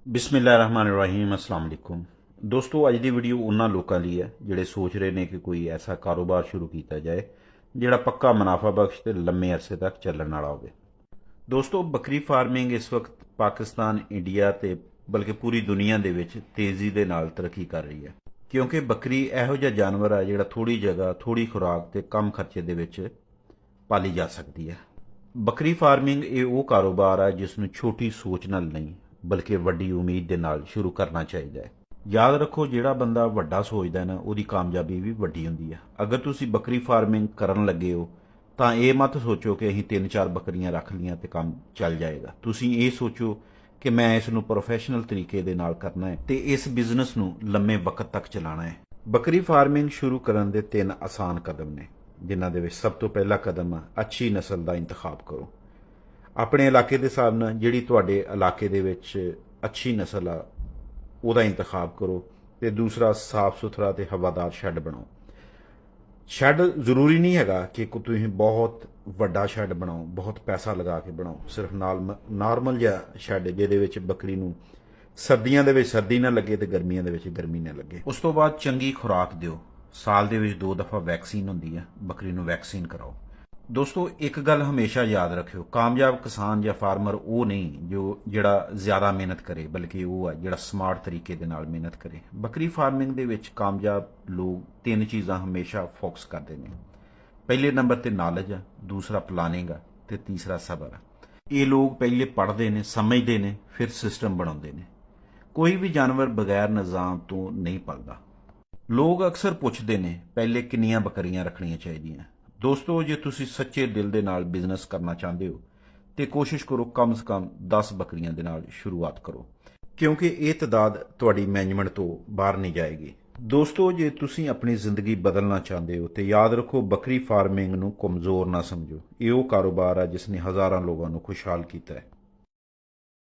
बिस्मिल्लाहिर्रहमानिर्रहीम अस्सलाम वालेकुम दोस्तों अज की वीडियो उन्होंने लोगों लिए है जोड़े सोच रहे हैं कि कोई ऐसा कारोबार शुरू किया जाए जोड़ा पक्का मुनाफा बख्श ते लंबे अरसे तक चलने वाला हो। दोस्तों बकरी फार्मिंग इस वक्त पाकिस्तान इंडिया ते बल्कि पूरी दुनिया दे विच तेज़ी दे नाल तरक्की कर रही है क्योंकि बकरी इहो जिहा जानवर है जोड़ा थोड़ी जगह थोड़ी खुराक ते कम खर्चे दे विच पाली जा सकती है। बकरी फार्मिंग ये वो कारोबार है जिसनूं छोटी सोच नाल नहीं बल्कि वड्डी उम्मीद दे नाल शुरू करना चाहिए है। याद रखो जिहड़ा बंदा वड्डा सोचदा है ना उहदी कामयाबी भी वड्डी हुंदी है। अगर तुसी बकरी फार्मिंग करन लगे हो तां ये मत सोचो कि असीं 3-4 बकरियां रख लियां ते काम चल जाएगा। तुसी ये सोचो कि मैं इसनूं प्रोफैशनल तरीके दे नाल करना है ते इस बिजनेस नूं लंबे वक्त तक चलाना है। बकरी फार्मिंग शुरू करन दे 3 आसान कदम ने जिन्हां दे विच सब तो पहला कदम अच्छी नस्ल का इंतखाब करो। अपने इलाके के हिसाब नाल जिहड़ी तुहाडे इलाके दे विच अच्छी नस्ल आ ਉਹਦਾ इंतखाब करो। तो दूसरा साफ सुथरा तो हवादार शैड बनाओ। शैड जरूरी नहीं है कि तुम बहुत वड्डा शैड बनाओ बहुत पैसा लगा के बनाओ। सिर्फ नॉर्मल जिहा शैड जिहदे विच बकरी नूं सर्दियां दे विच सर्दी ना लगे तो गर्मियां दे विच गर्मी ना लगे। उस तो बाद चंगी खुराक दिओ। साल दे विच 2 दफ़ा वैक्सीन हुंदी है बकरी नूं वैक्सीन कराओ। दोस्तों एक गल हमेशा याद रखियो कामयाब किसान या फार्मर वो नहीं जो जिहड़ा ज़्यादा मेहनत करे बल्कि वो है जिहड़ा स्मार्ट तरीके दे नाल मेहनत करे। बकरी फार्मिंग दे विच कामयाब लोग 3 चीज़ां हमेशा फोकस करते हैं। पहले नंबर ते नॉलेज है, दूसरा प्लानिंग है ते तीसरा सबर है। ये लोग पहले पढ़ते हैं समझते हैं फिर सिस्टम बनाते हैं। कोई भी जानवर बगैर निज़ाम तो नहीं पलदा। लोग अक्सर पूछते हैं पहले किन्नियां बकरियां रखनियां चाहिए। दोस्तों जे तुसी सच्चे दिल दे नाल बिजनेस करना चाहते हो तो कोशिश करो कम से कम 10 बकरियां दे नाल शुरुआत करो क्योंकि ये तादाद तुहाडी मैनेजमेंट तो बाहर नहीं जाएगी। दोस्तों जे तुसी अपनी जिंदगी बदलना चाहते हो तो याद रखो बकरी फार्मिंग नूं कमज़ोर ना समझो। ये वो कारोबार है जिसने हज़ारां लोगों को खुशहाल किया है।